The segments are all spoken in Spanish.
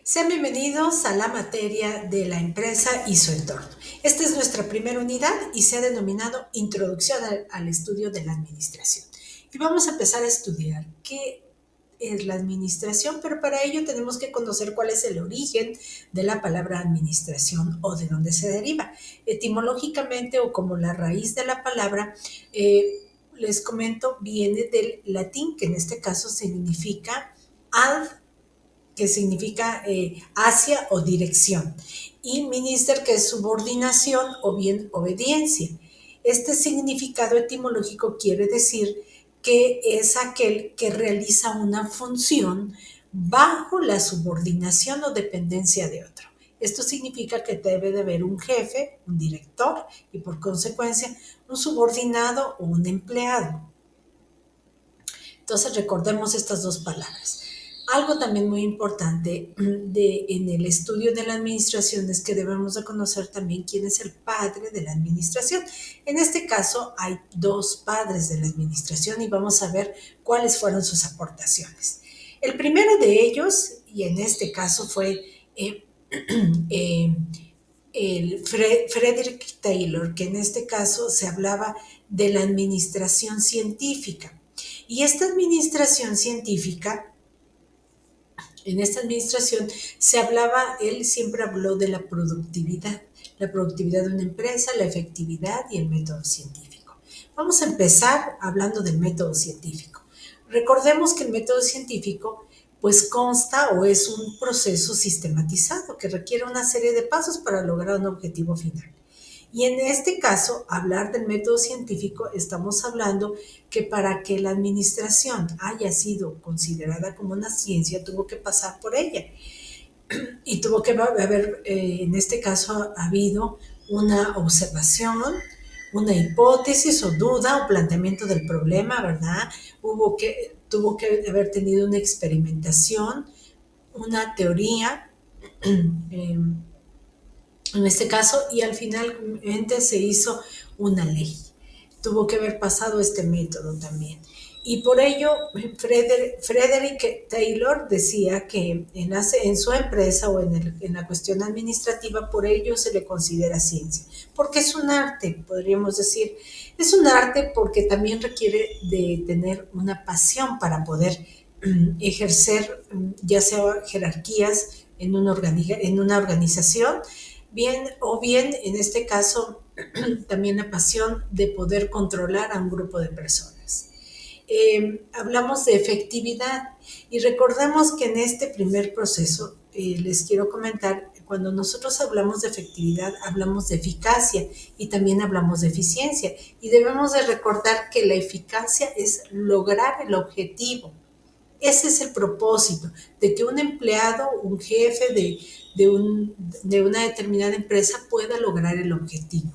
Sean bienvenidos a la materia de la empresa y su entorno. Esta es nuestra primera unidad y se ha denominado Introducción al estudio de la administración. Y vamos a empezar a estudiar qué es la administración, pero para ello tenemos que conocer cuál es el origen de la palabra administración o de dónde se deriva. Etimológicamente o como la raíz de la palabra, les comento, viene del latín, que en este caso significa ad, que significa hacia o dirección, y minister, que es subordinación o bien obediencia. Este significado etimológico quiere decir que es aquel que realiza una función bajo la subordinación o dependencia de otro. Esto significa que debe de haber un jefe, un director y por consecuencia un subordinado o un empleado. Entonces recordemos estas dos palabras. Algo también muy importante en el estudio de la administración es que debemos de conocer también quién es el padre de la administración. En este caso hay dos padres de la administración y vamos a ver cuáles fueron sus aportaciones. El primero de ellos, y en este caso fue eh, Frederick Taylor, que en este caso se hablaba de la administración científica. Y esta administración científica, en esta administración se hablaba, él siempre habló de la productividad de una empresa, la efectividad y el método científico. Vamos a empezar hablando del método científico. Recordemos que el método científico pues consta o es un proceso sistematizado que requiere una serie de pasos para lograr un objetivo final. Y en este caso, hablar del método científico, estamos hablando que para que la administración haya sido considerada como una ciencia, tuvo que pasar por ella. Y tuvo que haber, en este caso, habido una observación, una hipótesis o duda o planteamiento del problema, ¿verdad? Tuvo que haber tenido una experimentación, una teoría, en este caso, y al finalmente se hizo una ley. Tuvo que haber pasado este método también. Y por ello, Frederick Taylor decía que en su empresa o en la cuestión administrativa, por ello se le considera ciencia. Porque es un arte, podríamos decir. Es un arte porque también requiere de tener una pasión para poder ejercer, ya sea jerarquías en una organización, bien, o bien en este caso también la pasión de poder controlar a un grupo de personas. Hablamos de efectividad y recordemos que en este primer proceso les quiero comentar, cuando nosotros hablamos de efectividad hablamos de eficacia y también hablamos de eficiencia, y debemos de recordar que la eficacia es lograr el objetivo. Ese es el propósito, de que un empleado, un jefe de una determinada empresa pueda lograr el objetivo.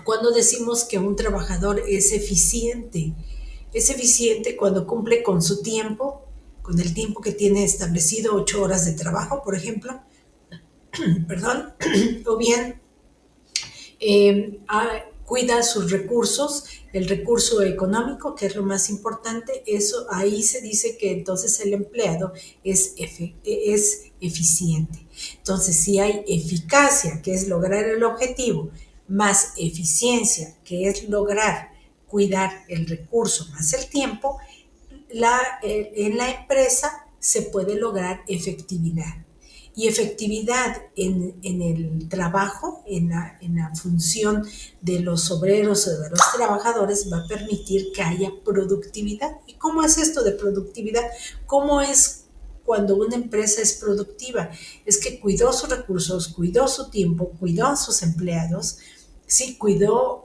Cuando decimos que un trabajador es eficiente cuando cumple con su tiempo, con el tiempo que tiene establecido, 8 horas de trabajo, por ejemplo, perdón, o bien cuida sus recursos, el recurso económico, que es lo más importante. Eso ahí se dice que entonces el empleado es eficiente. Entonces, si hay eficacia, que es lograr el objetivo, más eficiencia, que es lograr cuidar el recurso más el tiempo, en la empresa se puede lograr efectividad. Y efectividad en el trabajo, en la función de los obreros o de los trabajadores, va a permitir que haya productividad. ¿Y cómo es esto de productividad? ¿Cómo es cuando una empresa es productiva? Es que cuidó sus recursos, cuidó su tiempo, cuidó a sus empleados, sí, cuidó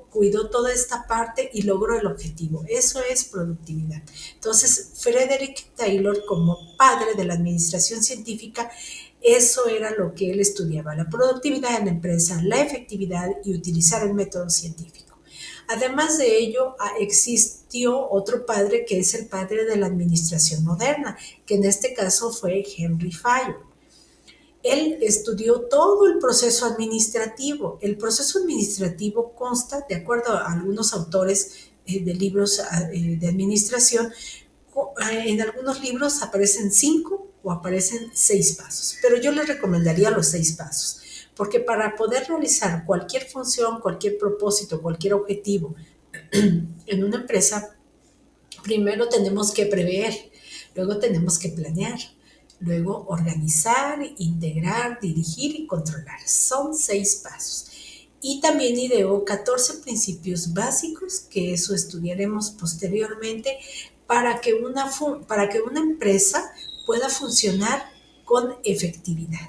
toda esta parte y logró el objetivo. Eso es productividad. Entonces, Frederick Taylor, como padre de la administración científica, eso era lo que él estudiaba: la productividad en la empresa, la efectividad y utilizar el método científico. Además de ello, existió otro padre que es el padre de la administración moderna, que en este caso fue Henry Fayol. Él estudió todo el proceso administrativo. El proceso administrativo consta, de acuerdo a algunos autores de libros de administración, en algunos libros aparecen 5 o aparecen 6 pasos, pero yo les recomendaría los 6 pasos, porque para poder realizar cualquier función, cualquier propósito, cualquier objetivo en una empresa, primero tenemos que prever, luego tenemos que planear, luego organizar, integrar, dirigir y controlar. Son 6 pasos. Y también ideó 14 principios básicos, que eso estudiaremos posteriormente, para que una empresa pueda funcionar con efectividad.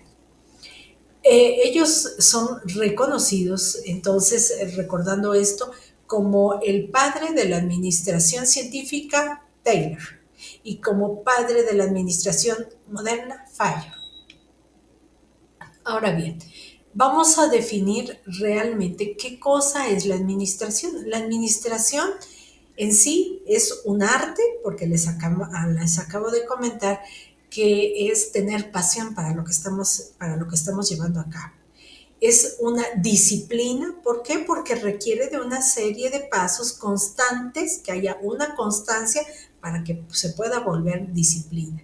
Ellos son reconocidos, entonces, recordando esto, como el padre de la administración científica, Taylor, y como padre de la administración moderna, Fayol. Ahora bien, vamos a definir realmente qué cosa es la administración. La administración en sí es un arte, porque les acabo de comentar que es tener pasión para lo que estamos llevando a cabo. Es una disciplina, ¿por qué? Porque requiere de una serie de pasos constantes, que haya una constancia para que se pueda volver disciplina.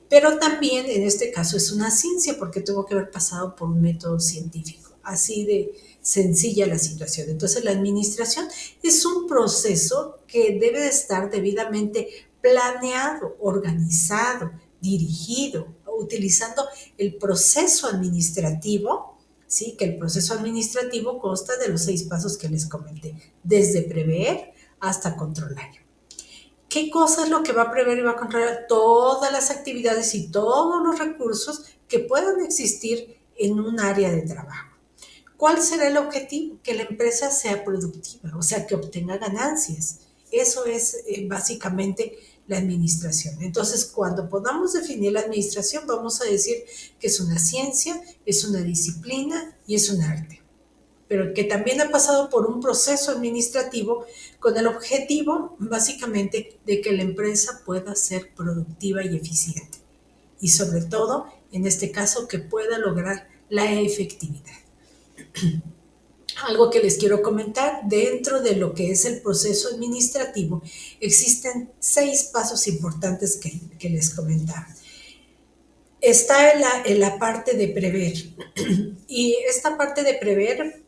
Pero también en este caso es una ciencia, porque tuvo que haber pasado por un método científico. Así de sencilla la situación. Entonces la administración es un proceso que debe de estar debidamente planeado, organizado, dirigido, utilizando el proceso administrativo, ¿sí? Que el proceso administrativo consta de los 6 pasos que les comenté, desde prever hasta controlar. ¿Qué cosa es lo que va a prever y va a controlar? Todas las actividades y todos los recursos que puedan existir en un área de trabajo. ¿Cuál será el objetivo? Que la empresa sea productiva, o sea, que obtenga ganancias. Eso es básicamente la administración. Entonces, cuando podamos definir la administración, vamos a decir que es una ciencia, es una disciplina y es un arte, pero que también ha pasado por un proceso administrativo con el objetivo, básicamente, de que la empresa pueda ser productiva y eficiente. Y sobre todo, en este caso, que pueda lograr la efectividad. Algo que les quiero comentar, dentro de lo que es el proceso administrativo, existen 6 pasos importantes que les comentaba. Está en la parte de prever. Y esta parte de prever,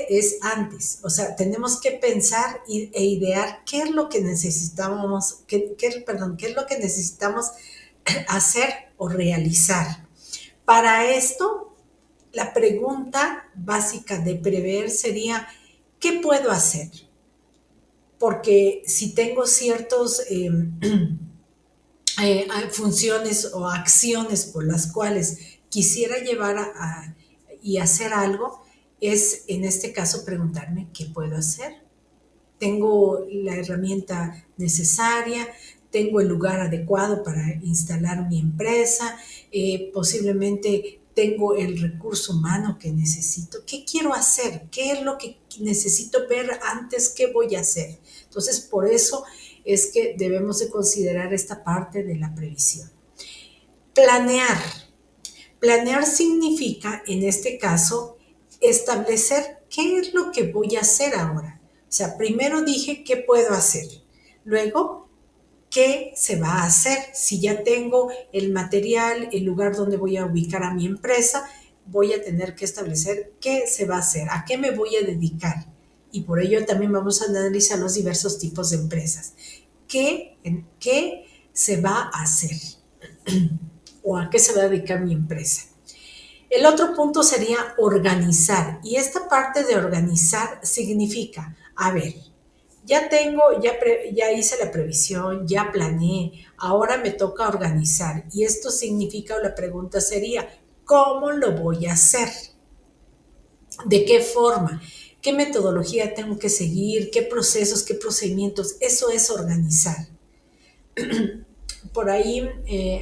es antes. O sea, tenemos que pensar e idear qué es lo que necesitamos, qué es lo que necesitamos hacer o realizar. Para esto, la pregunta básica de prever sería, ¿qué puedo hacer? Porque si tengo ciertos funciones o acciones por las cuales quisiera llevar y hacer algo, es en este caso preguntarme qué puedo hacer. Tengo la herramienta necesaria, tengo el lugar adecuado para instalar mi empresa, posiblemente tengo el recurso humano que necesito. ¿Qué quiero hacer? ¿Qué es lo que necesito ver antes? ¿Qué voy a hacer? Entonces, por eso es que debemos de considerar esta parte de la previsión. Planear. Planear significa, en este caso, establecer qué es lo que voy a hacer ahora. O sea, primero dije qué puedo hacer. Luego, qué se va a hacer. Si ya tengo el material, el lugar donde voy a ubicar a mi empresa, voy a tener que establecer qué se va a hacer, a qué me voy a dedicar. Y por ello también vamos a analizar los diversos tipos de empresas. ¿Qué se va a hacer? ¿O a qué se va a dedicar mi empresa? El otro punto sería organizar. Y esta parte de organizar significa, a ver, ya hice la previsión, ya planeé, ahora me toca organizar. Y esto significa, o la pregunta sería, ¿cómo lo voy a hacer? ¿De qué forma? ¿Qué metodología tengo que seguir? ¿Qué procesos? ¿Qué procedimientos? Eso es organizar. Por ahí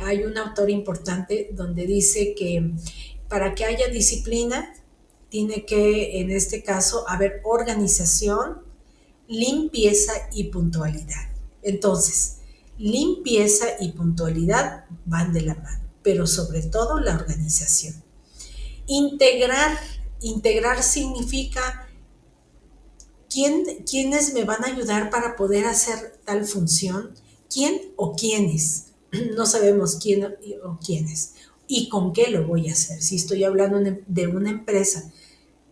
hay un autor importante donde dice que para que haya disciplina, tiene que, en este caso, haber organización, limpieza y puntualidad. Entonces, limpieza y puntualidad van de la mano, pero sobre todo la organización. Integrar significa quiénes me van a ayudar para poder hacer tal función, quién o quiénes. no sabemos quién o quiénes y con qué lo voy a hacer. Si estoy hablando de una empresa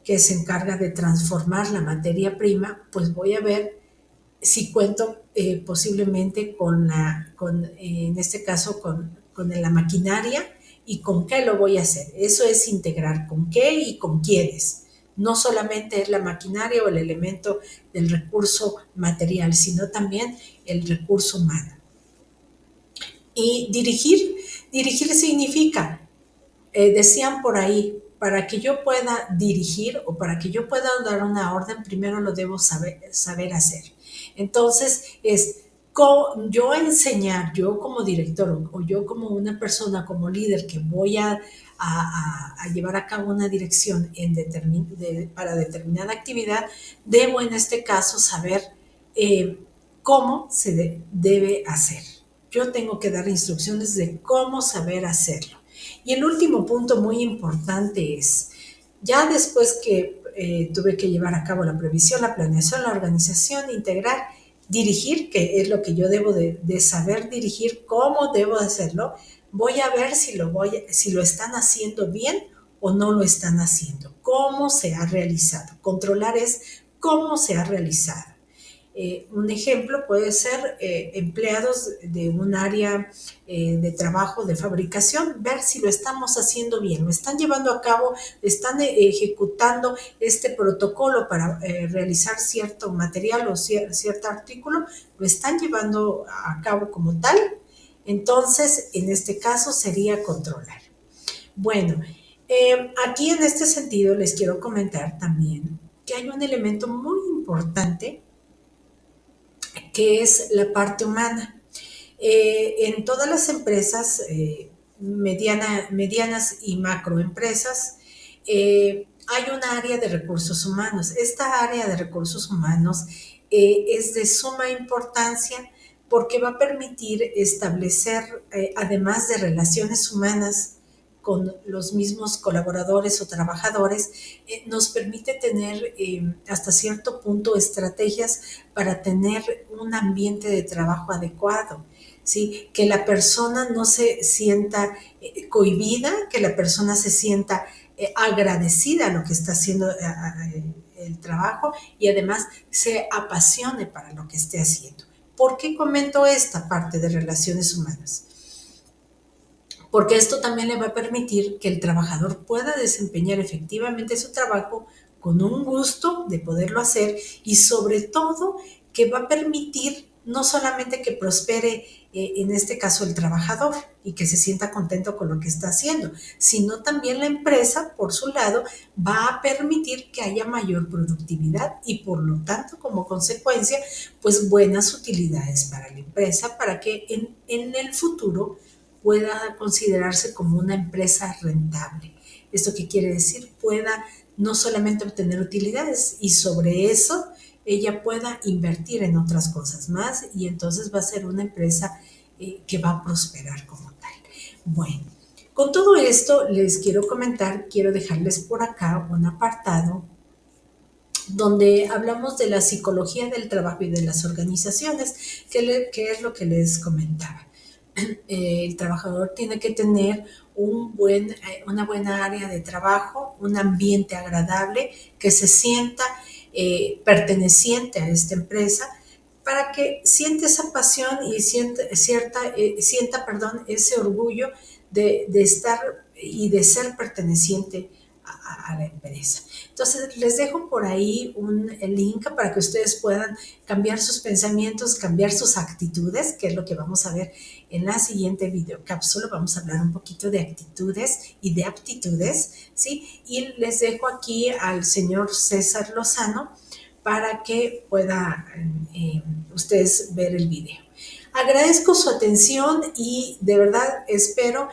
que se encarga de transformar la materia prima, pues voy a ver si cuento posiblemente en este caso, con la maquinaria y con qué lo voy a hacer. Eso es integrar con qué y con quiénes. No solamente es la maquinaria o el elemento del recurso material, sino también el recurso humano. Y dirigir significa, decían por ahí, para que yo pueda dirigir o para que yo pueda dar una orden, primero lo debo saber hacer. Entonces, yo enseñar, yo como director o yo como una persona, como líder que voy a llevar a cabo una dirección para determinada actividad, debo en este caso saber cómo se debe hacer. Yo tengo que dar instrucciones de cómo saber hacerlo. Y el último punto muy importante es, ya después que tuve que llevar a cabo la previsión, la planeación, la organización, integrar, dirigir, que es lo que yo debo de saber dirigir, cómo debo de hacerlo, voy a ver si lo están haciendo bien o no lo están haciendo, cómo se ha realizado. Controlar es cómo se ha realizado. Un ejemplo puede ser empleados de un área de trabajo de fabricación, ver si lo estamos haciendo bien, lo están llevando a cabo, están ejecutando este protocolo para realizar cierto material o cierto artículo, lo están llevando a cabo como tal. Entonces, en este caso sería controlar. Bueno, aquí en este sentido les quiero comentar también que hay un elemento muy importante que es la parte humana. En todas las empresas, medianas y macroempresas, hay un área de recursos humanos. Esta área de recursos humanos es de suma importancia porque va a permitir establecer, además de relaciones humanas con los mismos colaboradores o trabajadores, nos permite tener hasta cierto punto estrategias para tener un ambiente de trabajo adecuado. ¿Sí? Que la persona no se sienta cohibida, que la persona se sienta agradecida a lo que está haciendo el trabajo y además se apasione para lo que esté haciendo. ¿Por qué comento esta parte de relaciones humanas? Porque esto también le va a permitir que el trabajador pueda desempeñar efectivamente su trabajo con un gusto de poderlo hacer y sobre todo que va a permitir no solamente que prospere en este caso el trabajador y que se sienta contento con lo que está haciendo, sino también la empresa, por su lado, va a permitir que haya mayor productividad y por lo tanto, como consecuencia, pues buenas utilidades para la empresa para que en el futuro pueda considerarse como una empresa rentable. ¿Esto qué quiere decir? Pueda no solamente obtener utilidades y sobre eso ella pueda invertir en otras cosas más y entonces va a ser una empresa que va a prosperar como tal. Bueno, con todo esto les quiero comentar, quiero dejarles por acá un apartado donde hablamos de la psicología del trabajo y de las organizaciones, que es lo que les comentaba. El trabajador tiene que tener una buena área de trabajo, un ambiente agradable, que se sienta perteneciente a esta empresa, para que sienta esa pasión y sienta ese orgullo de estar y de ser perteneciente a la empresa. Entonces, les dejo por ahí el link para que ustedes puedan cambiar sus pensamientos, cambiar sus actitudes, que es lo que vamos a ver en la siguiente videocápsula. Vamos a hablar un poquito de actitudes y de aptitudes, ¿sí? Y les dejo aquí al señor César Lozano para que puedan ustedes ver el video. Agradezco su atención y de verdad espero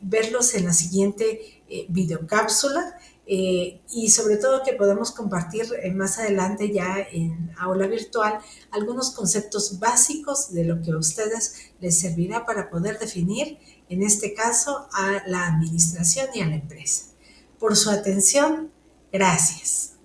verlos en la siguiente videocápsula y sobre todo que podamos compartir más adelante ya en aula virtual algunos conceptos básicos de lo que a ustedes les servirá para poder definir, en este caso, a la administración y a la empresa. Por su atención, gracias.